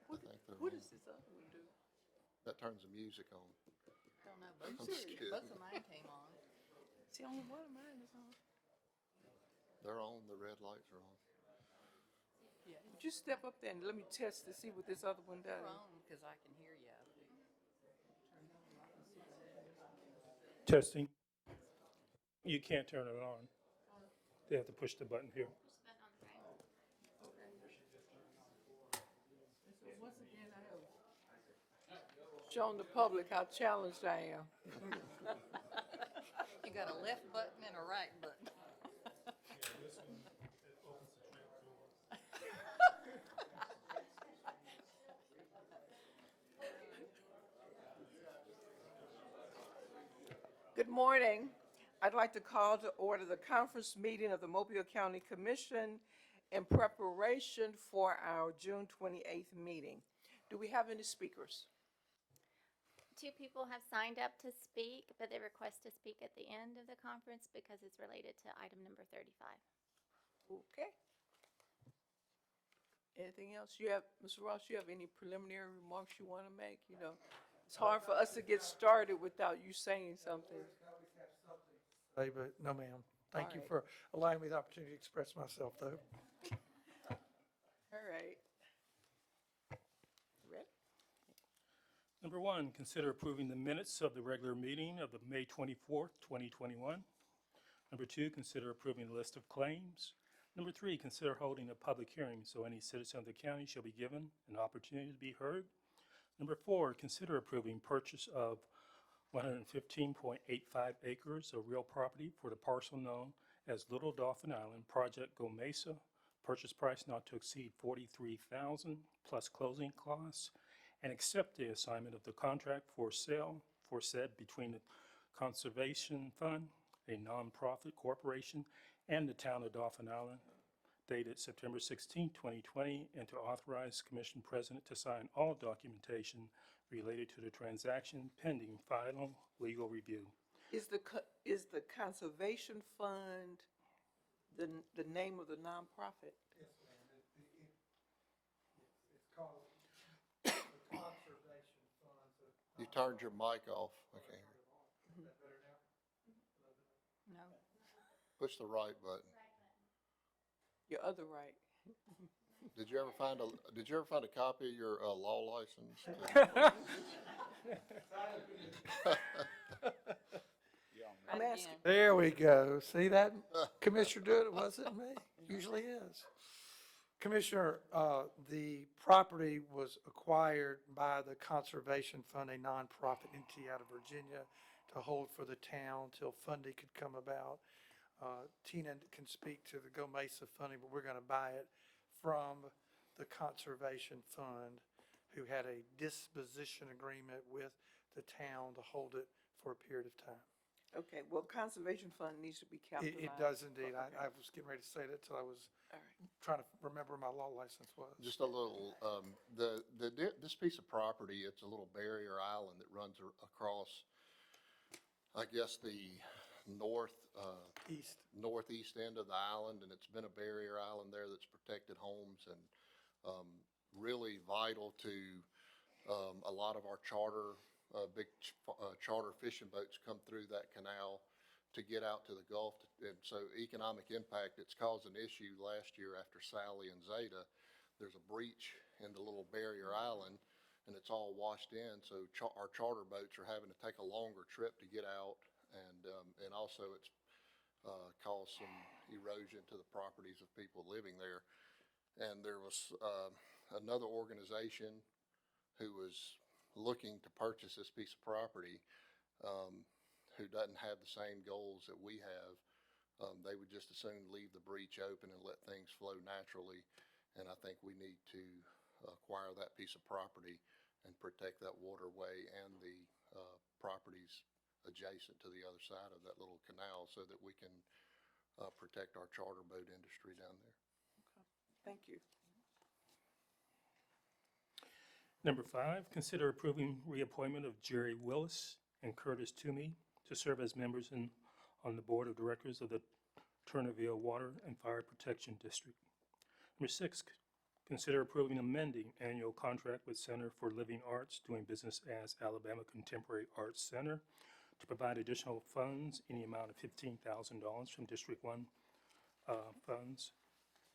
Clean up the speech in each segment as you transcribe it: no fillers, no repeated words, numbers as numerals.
What does this other one do? That turns the music on. Don't know, I'm both, just kidding. both of mine came on. See, only one of mine is on. They're on, the red lights are on. Yeah. Would you step up there and let me test to see what this other one does? They're on, because I can hear you. Testing. You can't turn it on. They have to push the button here. Once again, I have shown the public how challenged I am. You got a left button and a right button. Good morning. I'd like to call to order the conference meeting of the Mobile County Commission in preparation for our June 28th meeting. Do we have any speakers? 2 people have signed up to speak, but they request to speak at the end of the conference because it's related to item number 35. Okay. Anything else? You have, Mr. Ross, you have any preliminary remarks you want to make? You know, it's hard for us to get started without you saying something. Hey, but no, ma'am. Thank you All right. for allowing me the opportunity to express myself, though. All right. Ready? Number 1, consider approving the minutes of the regular meeting of the May 24th, 2021. Number 2, consider approving the list of claims. Number 3, consider holding a public hearing so any citizen of the county shall be given an opportunity to be heard. Number 4, consider approving purchase of 115.85 acres of real property for the parcel known as Little Dolphin Island Project Go Mesa. Purchase price not to exceed $43,000 plus closing costs, and accept the assignment of the contract for sale for said between the Conservation Fund, a nonprofit corporation, and the town of Dauphin Island, dated September 16, 2020, and to authorize Commission President to sign all documentation related to the transaction pending final legal review. Is the Conservation Fund the name of the nonprofit? Yes, ma'am. It's called the Conservation Fund. You turned your mic off. Okay. Is that better now? No. Push the right button. Your other right. Did you ever find a copy of your law license? I'm asking. There we go. See that? Commissioner did it. It wasn't me. Usually is. Commissioner, the property was acquired by the Conservation Fund, a nonprofit entity out of Virginia, to hold for the town till funding could come about. Tina can speak to the Go Mesa funding, but we're going to buy it from the Conservation Fund, who had a disposition agreement with the town to hold it for a period of time. Okay, well, Conservation Fund needs to be capitalized. It does indeed. Okay. I was getting ready to say that till I was All right. trying to remember my law license was. Just a little, this piece of property, it's a little barrier island that runs across, I guess, the northeast end of the island, and it's been a barrier island there that's protected homes and really vital to a lot of our charter, big charter fishing boats come through that canal to get out to the Gulf. And so economic impact, it's caused an issue last year after Sally and Zeta. There's a breach in the little barrier island and it's all washed in. So our charter boats are having to take a longer trip to get out. And also it's caused some erosion to the properties of people living there. And there was another organization who was looking to purchase this piece of property, who doesn't have the same goals that we have. They would just as soon leave the breach open and let things flow naturally. And I think we need to acquire that piece of property and protect that waterway and the properties adjacent to the other side of that little canal so that we can protect our charter boat industry down there. Okay. Thank you. Number 5, consider approving reappointment of Jerry Willis and Curtis Toomey to serve as members on the Board of Directors of the Turnaville Water and Fire Protection District. Number 6, consider approving amending annual contract with Center for Living Arts doing business as Alabama Contemporary Arts Center to provide additional funds in the amount of $15,000 from District 1 funds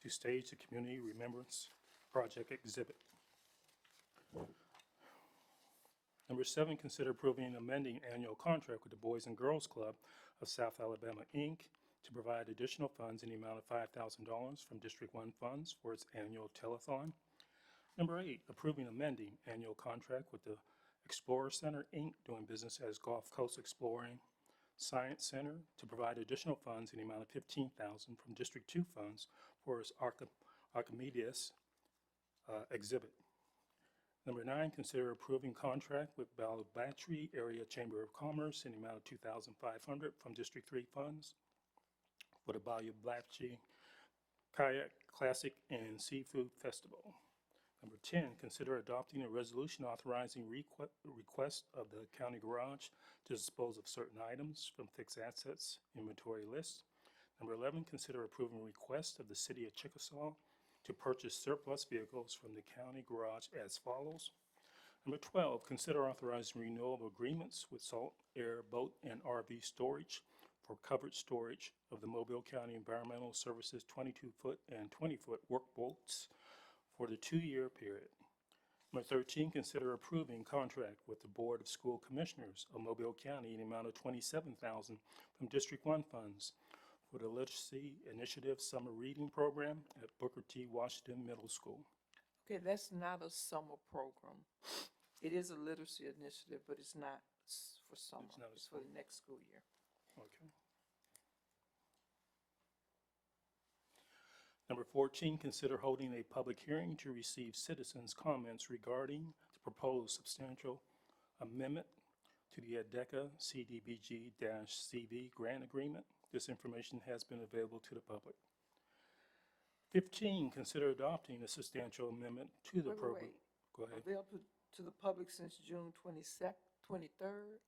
to stage the Community Remembrance Project exhibit. Number 7, consider approving and amending annual contract with the Boys and Girls Club of South Alabama, Inc. to provide additional funds in the amount of $5,000 from District 1 funds for its annual telethon. Number 8, approving amending annual contract with the Explorer Center, Inc., doing business as Gulf Coast Exploring Science Center to provide additional funds in the amount of $15,000 from District 2 funds for its Archimedes exhibit. Number 9, consider approving contract with Ballabhatchie Area Chamber of Commerce in the amount of $2,500 from District 3 funds for the Ballabhatchie Kayak Classic and Seafood Festival. Number 10, consider adopting a resolution authorizing request of the county garage to dispose of certain items from fixed assets inventory list. Number 11, consider approving a request of the city of Chickasaw to purchase surplus vehicles from the county garage as follows. Number 12, consider authorizing renewal of agreements with Salt Air Boat and RV Storage for covered storage of the Mobile County Environmental Services 22-foot and 20-foot work boats for the 2-year period. Number 13, consider approving contract with the Board of School Commissioners of Mobile County in the amount of $27,000 from District 1 funds for the Literacy Initiative Summer Reading Program at Booker T. Washington Middle School. Okay, that's not a summer program. It is a literacy initiative, but it's not for summer. It's not a It's for the next school year. Okay. Number 14, consider holding a public hearing to receive citizens' comments regarding the proposed substantial amendment to the ADECA CDBG-CV grant agreement. This information has been available to the public. 15, consider adopting a substantial amendment to the Wait. program. Go ahead. Available to the public since June 23rd.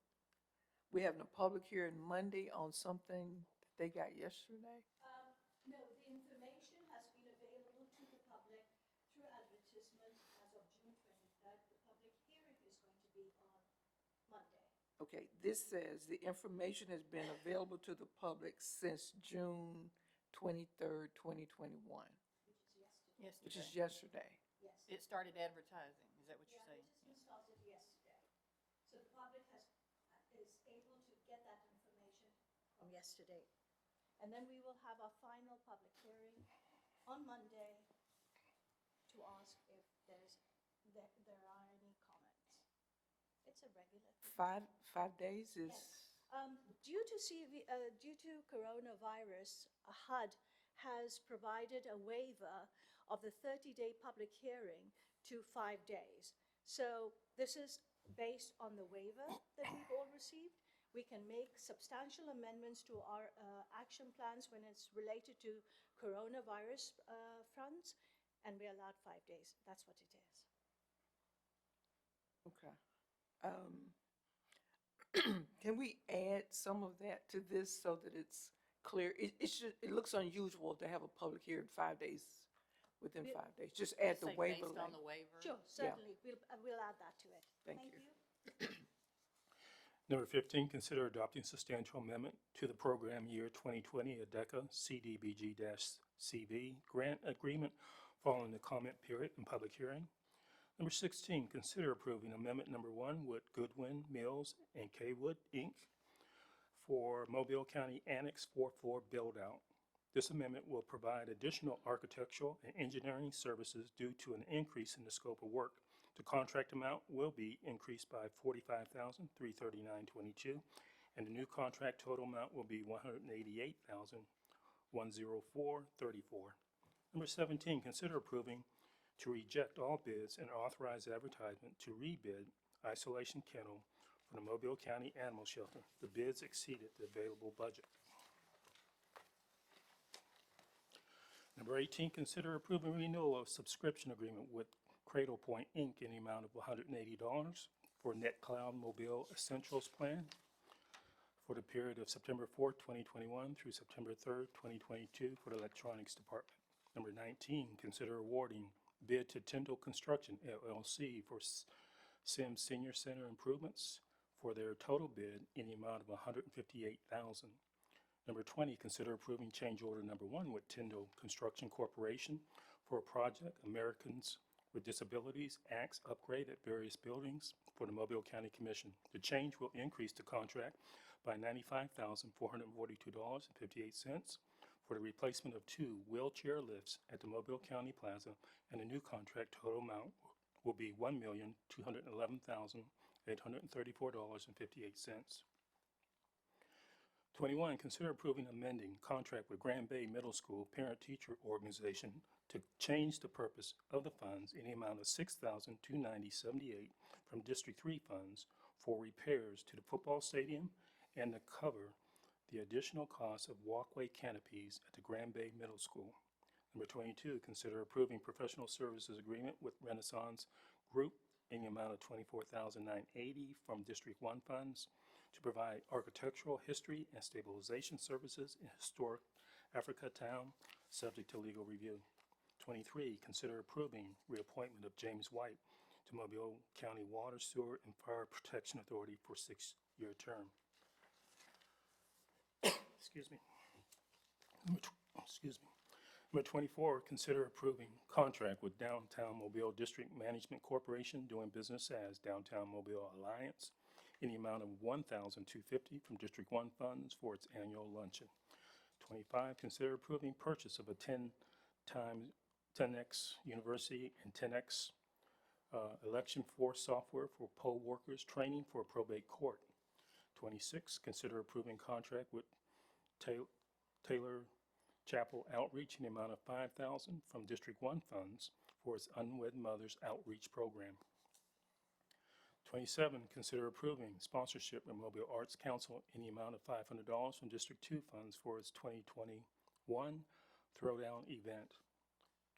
We're having a public hearing Monday on something that they got yesterday. No, the information has been available to the public through advertisement as of June 23rd. The public hearing is going to be on Monday. Okay, this says the information has been available to the public since June 23rd, 2021, which is yesterday. Yes. It started advertising, is that what you're saying? Advertisement started yesterday. So the public is able to get that information from yesterday. And then we will have our final public hearing on Monday to ask if there are any comments. It's a regular thing. Five days is, Due to coronavirus, HUD has provided a waiver of the 30-day public hearing to 5 days. So this is based on the waiver that we've all received. We can make substantial amendments to our action plans when it's related to coronavirus fronts, and we're allowed 5 days. That's what it is. okay. Can we add some of that to this so that it's clear? It looks unusual to have a public hearing 5 days, within 5 days. Just add the Say waiver. based on the waiver? Sure, certainly. We'll add that to it. Thank you. Number 15, consider adopting substantial amendment to the program year 2020 ADECA CDBG-CV grant agreement following the comment period and public hearing. Number 16, consider approving amendment number 1 with Goodwin Mills and Kaywood, Inc. for Mobile County Annex 4-4 build-out. This amendment will provide additional architectural and engineering services due to an increase in the scope of work. The contract amount will be increased by $45,339.22, and the new contract total amount will be $188,104.34. Number 17, consider approving to reject all bids and authorize advertisement to rebid isolation kennel for the Mobile County Animal Shelter. The bids exceeded the available budget. Number 18, consider approving renewal of subscription agreement with Cradle Point, Inc. in the amount of $180 for NetCloud Mobile Essentials Plan for the period of September 4th, 2021 through September 3rd, 2022 for the Electronics Department. Number 19, consider awarding Bid to Tyndall Construction LLC for Sims Senior Center improvements for their total bid in the amount of $158,000. Number 20, consider approving change order number 1 with Tyndall Construction Corporation for a project Americans with Disabilities Acts upgrade at various buildings for the Mobile County Commission. The change will increase the contract by $95,442.58 for the replacement of 2 wheelchair lifts at the Mobile County Plaza, and the new contract total amount will be $1,211,834.58. 21, consider approving amending contract with Grand Bay Middle School Parent-Teacher Organization to change the purpose of the funds in the amount of $6,290.78 from District 3 funds for repairs to the football stadium and to cover the additional cost of walkway canopies at the Grand Bay Middle School. Number 22, consider approving professional services agreement with Renaissance Group in the amount of $24,980 from District 1 funds to provide architectural history and stabilization services in historic Africa Town, subject to legal review. 23, consider approving reappointment of James White to Mobile County Water, Sewer, and Fire Protection Authority for a 6-year term. Excuse me. Number 24, consider approving contract with Downtown Mobile District Management Corporation doing business as Downtown Mobile Alliance in the amount of $1,250 from District 1 funds for its annual luncheon. 25, consider approving purchase of a 10X University and 10X election force software for poll workers training for probate court. 26, consider approving contract with Taylor Chapel Outreach in the amount of $5,000 from District 1 funds for its Unwed Mothers Outreach Program. 27, consider approving sponsorship with Mobile Arts Council in the amount of $500 from District 2 funds for its 2021 Throwdown event.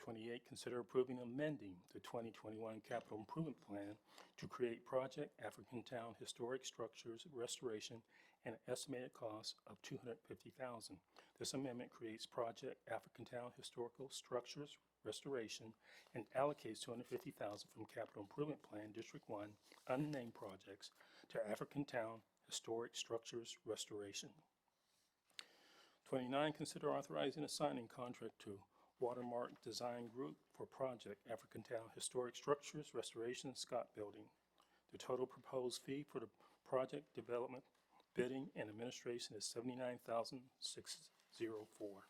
28, consider approving amending the 2021 Capital Improvement Plan to create Project African Town Historic Structures Restoration and an estimated cost of $250,000. This amendment creates Project African Town Historical Structures Restoration and allocates $250,000 from Capital Improvement Plan District 1 unnamed projects to African Town Historic Structures Restoration. 29, consider authorizing a signing contract to Watermark Design Group for Project African Town Historic Structures Restoration Scott Building. The total proposed fee for the project development, bidding, and administration is $79,604.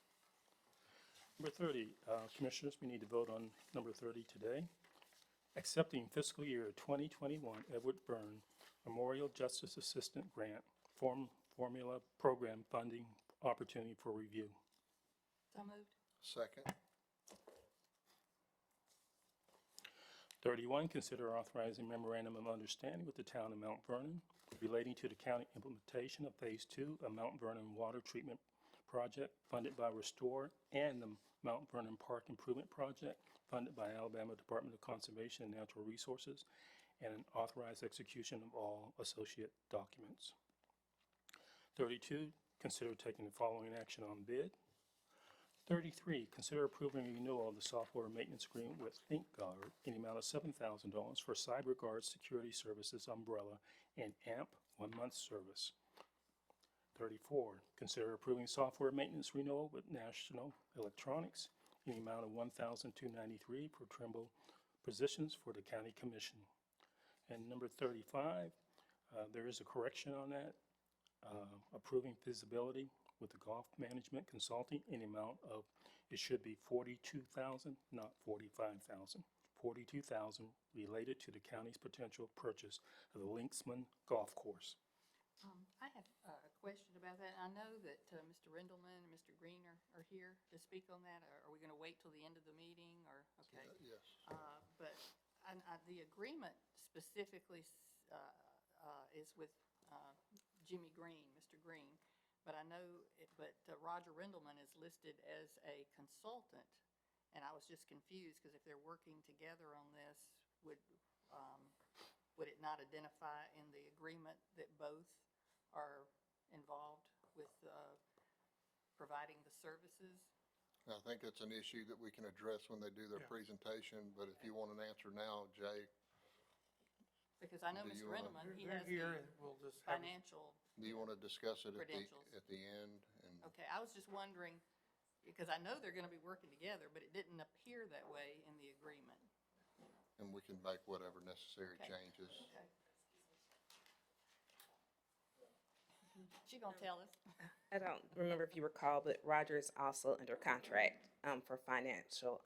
Number 30, Commissioners, we need to vote on number 30 today. Accepting fiscal year 2021 Edward Byrne Memorial Justice Assistant Grant Formula Program Funding Opportunity for Review. So moved. Second. 31, consider authorizing memorandum of understanding with the town of Mount Vernon relating to the county implementation of Phase 2 of Mount Vernon Water Treatment Project funded by Restore and the Mount Vernon Park Improvement Project funded by Alabama Department of Conservation and Natural Resources, and an authorized execution of all associate documents. 32, consider taking the following action on bid. 33, consider approving renewal of the software maintenance agreement with ThinkGuard in the amount of $7,000 for CyberGuard Security Services umbrella and AMP 1-month service. 34, consider approving software maintenance renewal with National Electronics in the amount of $1,293 per Trimble positions for the County Commission. And number 35, there is a correction on that, approving feasibility with the Golf Management Consulting in the amount of, it should be $42,000, not $45,000. $42,000 related to the county's potential purchase of the Linksman Golf Course. I have a question about that. I know that Mr. Rindleman and Mr. Green are here to speak on that. Are we going to wait till the end of the meeting, or, okay? Yes. But the agreement specifically is with Jimmy Green, Mr. Green. But I know, Roger Rindleman is listed as a consultant, and I was just confused because if they're working together on this, would it not identify in the agreement that both are involved with providing the services? I think it's an issue that we can address when they do their Yeah. presentation, but if you want an answer now, Jay, Because I know Do Mr. you wanna- Rendelman, he They're has here the and we'll just have. financial, do you want to discuss it Credentials. at the end? And okay, I was just wondering, because I know they're gonna be working together, but it didn't appear that way in the agreement. and we can make whatever necessary Okay. changes. Okay. She gonna tell us? I don't remember if you recall, but Roger is also under contract for financial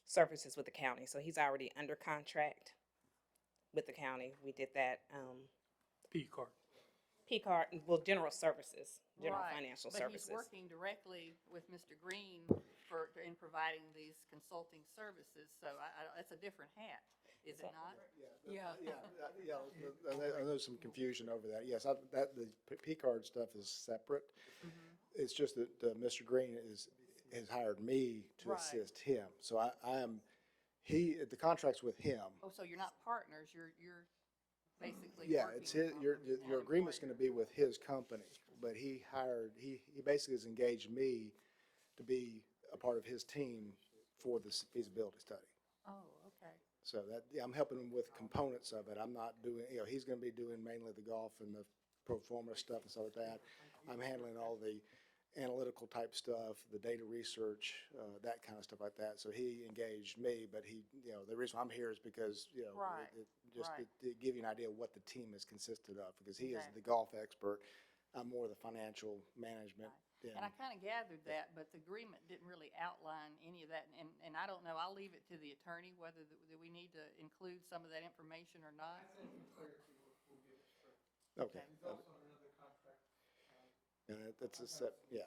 services with the county. So he's already under contract with the county. We did that P card. P-card, well, general services, general Right, financial but services. he's working directly with Mr. Green in providing these consulting services, so that's a different hat, is it not? Yeah. There's some confusion over that. Yes, the P-card stuff is separate. It's just that Mr. Green has hired me to Right. assist him. So I am, the contract's with him. Oh, so you're not partners, you're basically Yeah, working it's his, your an agreement's employer. gonna be with his company, but he basically has engaged me to be a part of his team for this feasibility study. Oh, okay. So that, yeah, I'm helping him with components of it. I'm not doing, he's gonna be doing mainly the golf and the pro forma stuff and stuff like that. I'm handling all the analytical type stuff, the data research, that kind of stuff like that. So he engaged me, but the reason I'm here is because, Right, just right. to give you an idea of what the team is consisted of, because he is Okay. the golf expert. I'm more the financial management. And I kind of gathered that, but the agreement didn't really outline any of that, and I don't know, I'll leave it to the attorney whether that we need to include some of that information or not. Okay. Yeah, that's a yeah.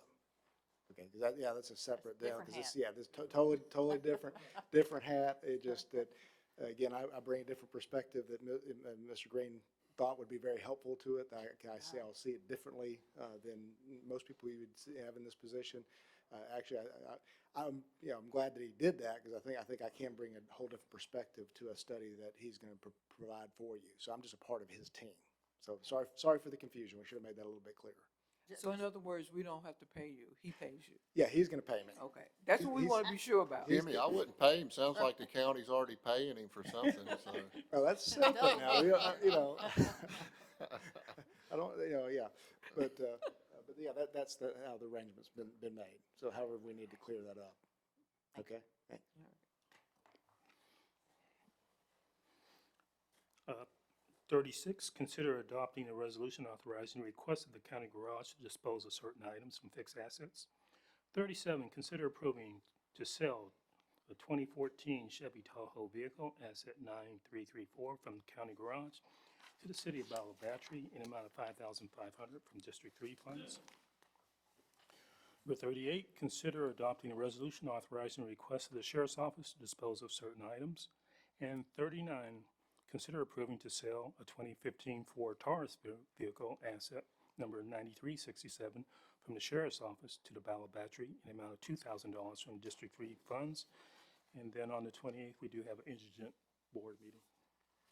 Okay, 'cause that's a separate deal, Different because hat. this totally different hat. It just that, again, I bring a different perspective that Mr. Green thought would be very helpful to it. I'll see it differently than most people you would have in this position. Actually, I'm glad that he did that, because I think I can bring a whole different perspective to a study that he's going to provide for you. So I'm just a part of his team. So sorry for the confusion. We should have made that a little bit clearer. So in other words, we don't have to pay you, he pays you. Yeah, he's going to pay me. Okay, that's what we want to be sure about. Jimmy, I wouldn't pay him. Sounds like the county's already paying him for something, so. Oh, that's separate now. I don't, yeah, but yeah, that's how the arrangement's been made. So however, we need to clear that up. Okay? Thanks. 36, consider adopting a resolution authorizing the request of the county garage to dispose of certain items from fixed assets. 37, consider approving to sell a 2014 Chevy Tahoe vehicle, asset 9334, from the county garage to the city of Battle Battery in an amount of $5,500 from District 3 funds. Number 38, consider adopting a resolution authorizing the request of the sheriff's office to dispose of certain items. And 39, consider approving to sell a 2015 Ford Taurus vehicle, asset number 9367, from the sheriff's office to the Battle Battery in an amount of $2,000 from District 3 funds. And then on the 28th, we do have an indigent board meeting.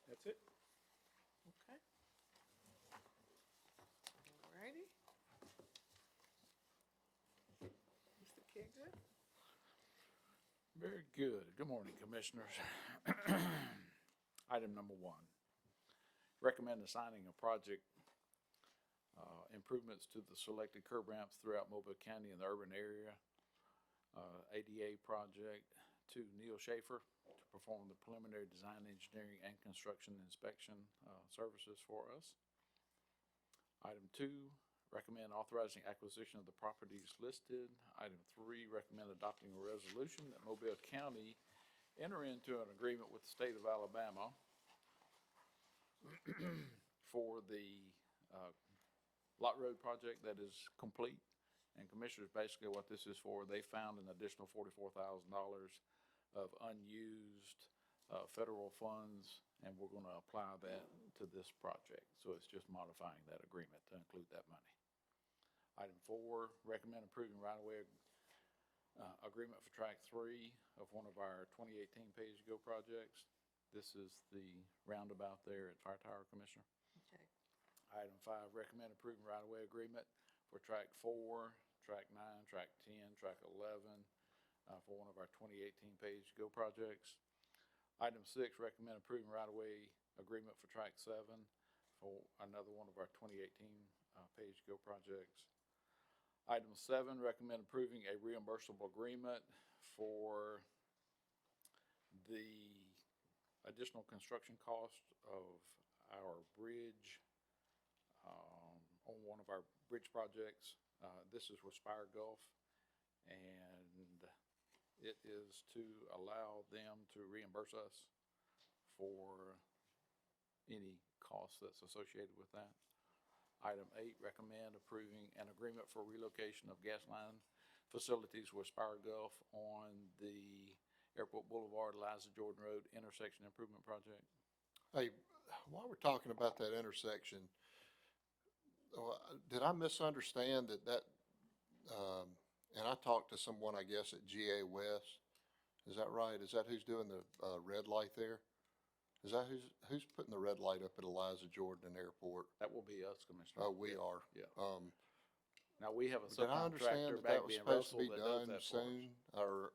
That's it. Okay. All righty. Mr. Kigler? Very good. Good morning, Commissioners. Item number 1, recommend assigning a project improvements to the selected curb ramps throughout Mobile County and the urban area, ADA project, to Neil Schaefer to perform the preliminary design, engineering, and construction inspection services for us. Item 2, recommend authorizing acquisition of the properties listed. Item 3, recommend adopting a resolution that Mobile County enter into an agreement with the state of Alabama for the Lot Road project that is complete. And Commissioners, basically what this is for, they found an additional $44,000 of unused federal funds, and we're going to apply that to this project. So it's just modifying that agreement to include that money. Item 4, recommend approving right-of-way agreement for Track 3 of one of our 2018 pay-as-you-go projects. This is the roundabout there at Fire Tower, Commissioner. Okay. Item 5, recommend approving right-of-way agreement for Track 4, track 9, track 10, track 11, for one of our 2018 pay-as-you-go projects. Item 6, recommend approving right-of-way agreement for track 7 for another one of our 2018 pay-as-you-go projects. Item 7, recommend approving a reimbursable agreement for the additional construction cost of our bridge on one of our bridge projects. This is with Spire Gulf, and it is to allow them to reimburse us for any costs that's associated with that. Item 8, recommend approving an agreement for relocation of gas line facilities with Spire Gulf on the Airport Boulevard, Eliza Jordan Road intersection improvement project. Hey, while we're talking about that intersection, did I misunderstand that, and I talked to someone, I guess, at GA West. Is that right? Is that who's doing the, red light there? Is that who's putting the red light up at Eliza Jordan Airport? That will be us, Commissioner. Oh, we are. Yeah. Now, we have a Did I understand subcontractor that that back was being supposed to Russell be that does done that for us. soon? Or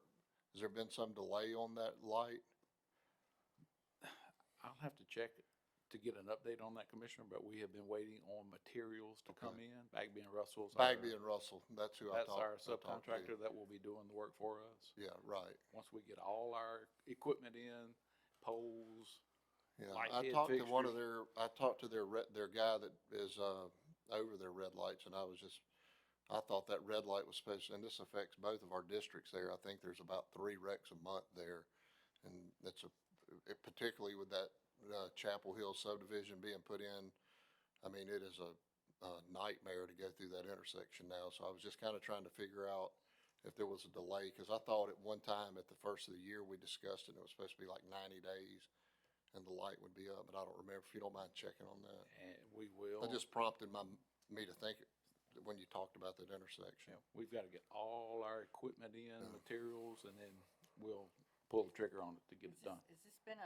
has there been some delay on that light? I'll have to check to get an update on that, Commissioner, but we have been waiting on materials to come in. Bagby and Russell's. Bagby and Russell, that's who I That's talked. our I talked to. subcontractor that will be doing the work for us. Yeah, right. Once we get all our equipment in, poles, Yeah, light I head talked to one of fixtures. I talked to their guy that is, over their red lights, and I thought that red light was supposed, and this affects both of our districts there. I think there's about 3 wrecks a month there. And that's particularly with that, Chapel Hill subdivision being put in. I mean, it is a nightmare to go through that intersection now. So I was just kind of trying to figure out if there was a delay, because I thought at one time at the first of the year we discussed it, and it was supposed to be like 90 days and the light would be up, but I don't remember. If you don't mind checking on that. And we will. That just prompted me to think when you talked about that intersection. Yeah, we've got to get all our equipment in, materials, and then we'll pull the trigger on it to get it done. Has this been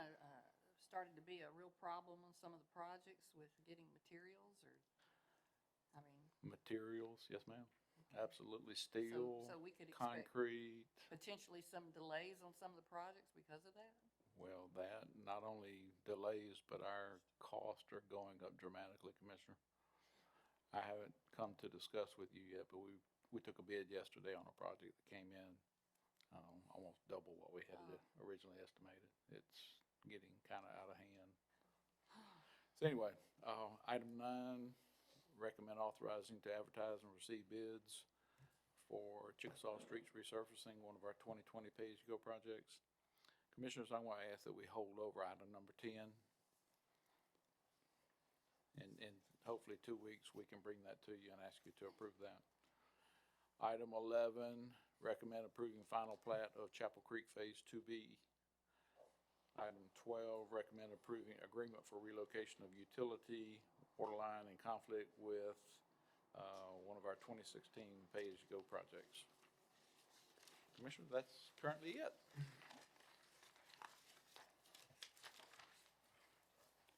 started to be a real problem on some of the projects with getting materials, or, I mean? Materials, yes, ma'am. Absolutely. Steel, So we could expect concrete. potentially some delays on some of the projects because of that? Well, that, not only delays, but our costs are going up dramatically, Commissioner. I haven't come to discuss with you yet, but we took a bid yesterday on a project that came in, almost double what we had originally estimated. It's getting kind of out of hand. So anyway, item 9, recommend authorizing to advertise and receive bids for Chickasaw Streets resurfacing, one of our 2020 pay-as-you-go projects. Commissioners, I want to ask that we hold over item number 10. And hopefully 2 weeks, we can bring that to you and ask you to approve that. Item 11, recommend approving final plat of Chapel Creek Phase 2B. Item 12, recommend approving agreement for relocation of utility water line in conflict with one of our 2016 pay-as-you-go projects. Commissioner, that's currently it.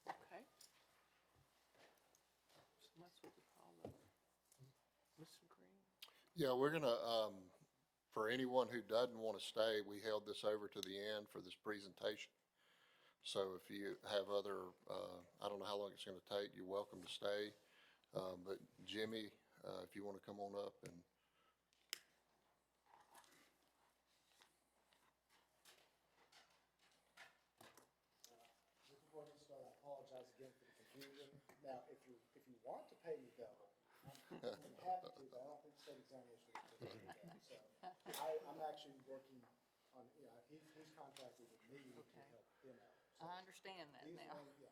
Okay. So that's what we call it. Mr. Green? Yeah, we're gonna, for anyone who doesn't want to stay, we held this over to the end for this presentation. So if you have other, I don't know how long it's gonna take, you're welcome to stay. But Jimmy, if you want to come on up and. Before we start, I apologize again for the confusion. Now, if you want to pay me double, I'm happy to, but I don't think state examination is to do that. So I'm actually working on, he's contracted with me to Okay. help him out. So I understand that he's now. yeah.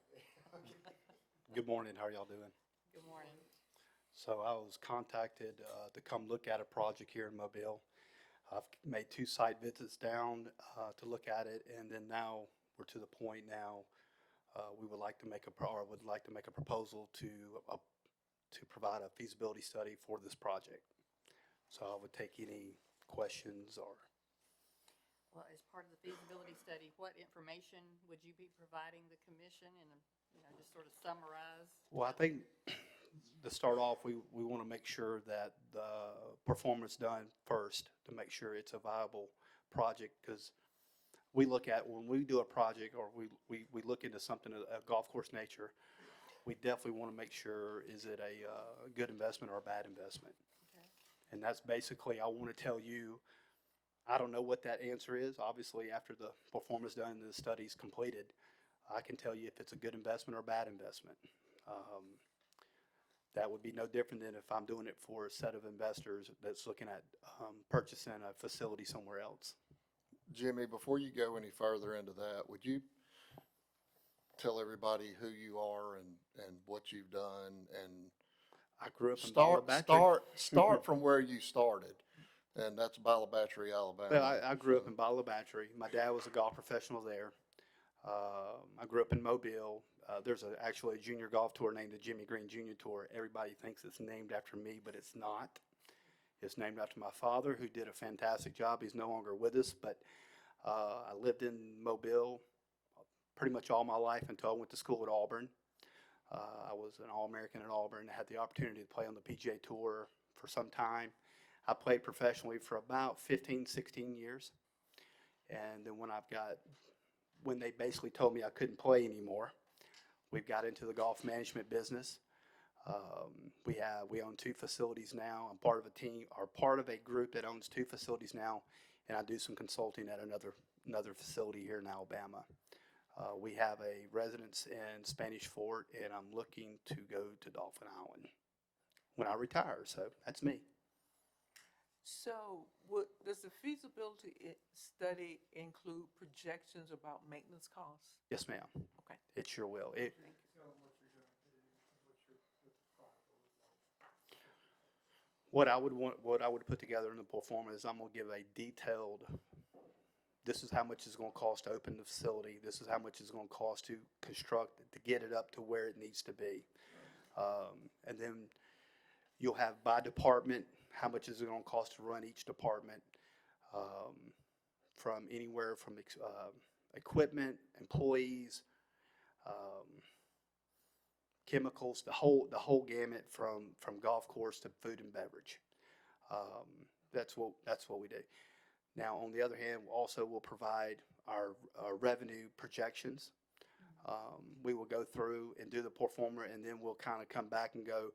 Good morning, how are y'all doing? Good morning. So I was contacted to come look at a project here in Mobile. I've made 2 site visits down to look at it, and then now we're to the point now we would like to make a proposal to provide a feasibility study for this project. So I would take any questions or. Well, as part of the feasibility study, what information would you be providing the commission and, just sort of summarize? Well, I think to start off, we want to make sure that the performance done first to make sure it's a viable project, because we look at, when we do a project or we look into something of a golf course nature, we definitely want to make sure, is it a good investment or a bad investment? And that's basically, I want to tell you, I don't know what that answer is. Obviously, after the performance done and the study's completed, I can tell you if it's a good investment or a bad investment. That would be no different than if I'm doing it for a set of investors that's looking at purchasing a facility somewhere else. Jimmy, before you go any further into that, would you tell everybody who you are and what you've done, and I grew up in start Balabatry. start from where you started, and that's Balabatry, Alabama. Well, I grew up in Balabatry. My dad was a golf professional there. I grew up in Mobile. There's actually a junior golf tour named the Jimmy Green Junior Tour. Everybody thinks it's named after me, but it's not. It's named after my father, who did a fantastic job. He's no longer with us, but I lived in Mobile pretty much all my life until I went to school at Auburn. I was an All-American at Auburn. I had the opportunity to play on the PGA Tour for some time. I played professionally for about 15, 16 years. And then when they basically told me I couldn't play anymore, we got into the golf management business. We own 2 facilities now. I'm part of a team, or part of a group that owns 2 facilities now, and I do some consulting at another facility here in Alabama. We have a residence in Spanish Fort, and I'm looking to go to Dolphin Island when I retire. So that's me. So does the feasibility study include projections about maintenance costs? Yes, ma'am. Okay. It sure will. What I would put together in the performance is I'm going to give a detailed, this is how much it's going to cost to open the facility. This is how much it's going to cost to construct it, to get it up to where it needs to be. And then you'll have by department, how much is it going to cost to run each department, from anywhere from equipment, employees, chemicals, the whole gamut from golf course to food and beverage. That's what we do. Now, on the other hand, also we'll provide our revenue projections. We will go through and do the pro forma, and then we'll kind of come back and go,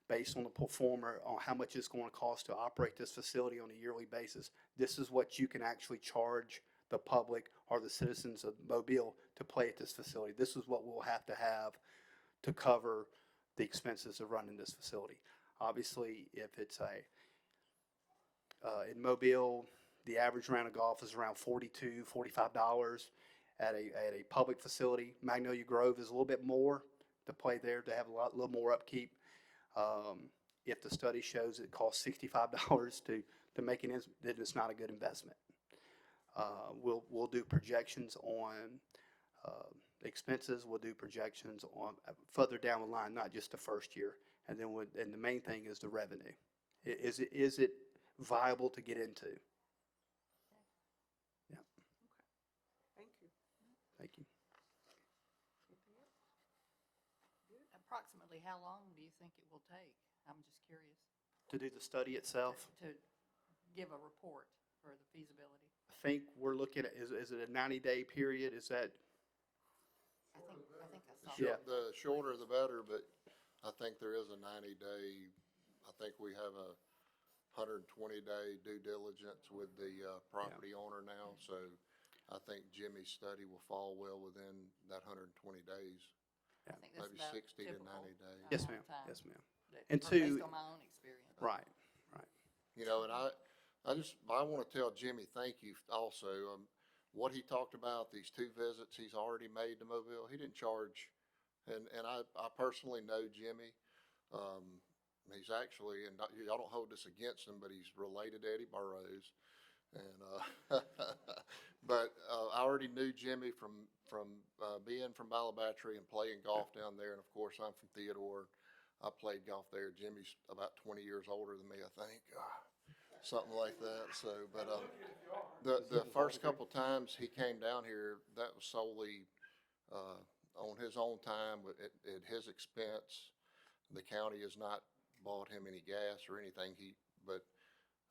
based on the pro forma, on how much it's going to cost to operate this facility on a yearly basis. This is what you can actually charge the public or the citizens of Mobile to play at this facility. This is what we'll have to cover the expenses of running this facility. Obviously, if it's in Mobile, the average round of golf is around $42, $45 at a public facility. Magnolia Grove is a little bit more to play there, to have a little more upkeep. If the study shows it costs $65 to make it, then it's not a good investment. We'll do projections on expenses. We'll do projections on further down the line, not just the first year. And then and the main thing is the revenue. Is it viable to get into? Yeah. Thank you. Thank you. Approximately how long do you think it will take? I'm just curious. To do the study itself, To give a report for the feasibility. I think we're looking at, is it a 90-day period? Is that? I think I saw Yeah. that. The shorter the better, but I think there is a 90-day, I think we have a 120-day due diligence with the property owner now, so I think Jimmy's study will fall well within that 120 days. I think that's Maybe about 60 to typical 90 days. Yes, amount ma'am. of time Yes, ma'am. that- And based on my own experience. Right. You know, and I want to tell Jimmy, thank you also. What he talked about, these 2 visits he's already made to Mobile, he didn't charge, and I personally know Jimmy. He's actually, and y'all don't hold this against him, but he's related to Eddie Burrows. And, but I already knew Jimmy from being from Balabatry and playing golf down there. And of course, I'm from Theodore. I played golf there. Jimmy's about 20 years older than me, I think. Something like that. So, but the first couple times he came down here, that was solely on his own time, at his expense. The county has not bought him any gas or anything. But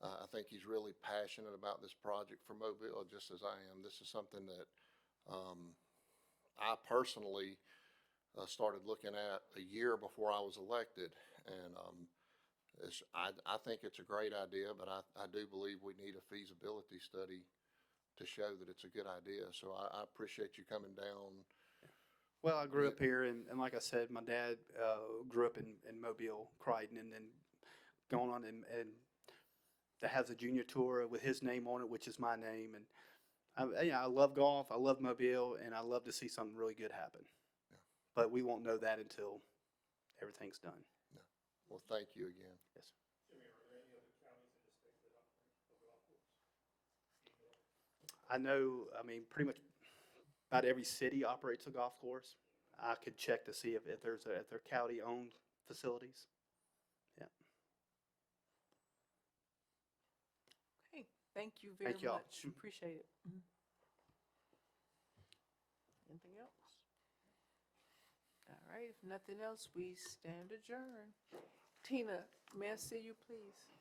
I think he's really passionate about this project for Mobile, just as I am. This is something that I personally started looking at a year before I was elected. And I think it's a great idea, but I do believe we need a feasibility study to show that it's a good idea. So I appreciate you coming down. Well, I grew up here, and like I said, my dad grew up in Mobile, Crichton, and then going on and that has a junior tour with his name on it, which is my name. And I love golf, I love Mobile, and I love to see something really good happen. Yeah. But we won't know that until everything's done. No. Well, thank you again. Yes. I know, I mean, pretty much about every city operates a golf course. I could check to see if there's if they're county-owned facilities. Yeah. Okay, thank you very Thank y'all. much. Appreciate it. Anything else? All right, if nothing else, we stand adjourned. Tina, may I see you, please?